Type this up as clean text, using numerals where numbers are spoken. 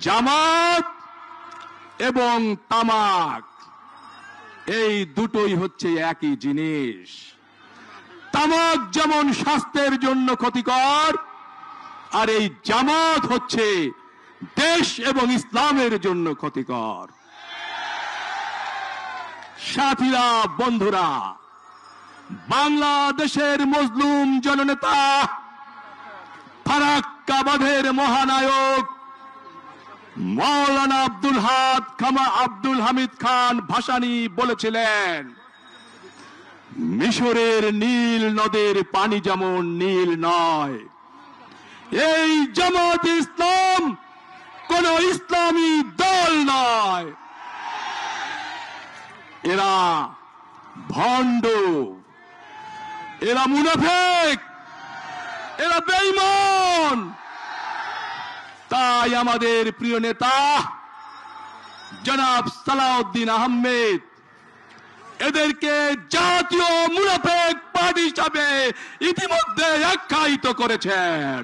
জামাত এবং তামাক এই দুটোই হচ্ছে একই জিনিস। তামাক যেমন স্বাস্থ্যের জন্য ক্ষতিকর, আর এই জামাত হচ্ছে দেশ এবং ইসলামের জন্য ক্ষতিকর। সাথীরা, বন্ধুরা, বাংলাদেশের মজলুম জননেতা ফারাক্কাবাদের মহানায়ক মাওলানা আব্দুল হামিদ খান ভাসানী বলেছিলেন, মিশরের নীল নদের পানি যেমন নীল নয়, এই জামাত ইসলাম কোন ইসলামী দল নয়। এরা ভণ্ড, এরা মুনাফিক, এরা বেঈমান। তাই আমাদের প্রিয় নেতা জনাব সালাউদ্দিন আহমেদ এদেরকে জাতীয় মুনাফিক পার্টি হিসাবে ইতিমধ্যে আখ্যায়িত করেছেন।